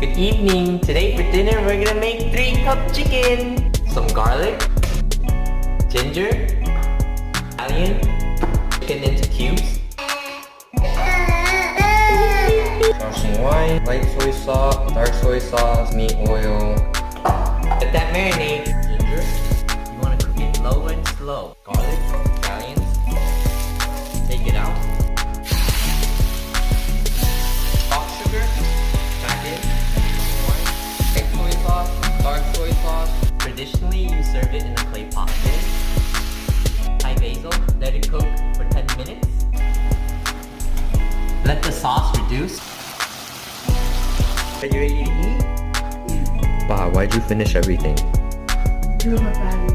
Good evening. Today for dinner we're gonna make 3-cup chicken. Some garlic, ginger, scallion, chicken into cubes. Russian wine, light soy sauce, dark soy sauce, meat oil. Let that marinate. Ginger. You wanna cook it low and slow. Garlic, scallions. Take it out. Soft sugar. Back in. Wine. Light soy sauce, dark soy sauce. Traditionally, you serve it in a clay pot dish. Thai basil. Let it cook for 10 minutes. Let the sauce reduce. Are you ready to eat? Wow, why'd you finish everything? Two of my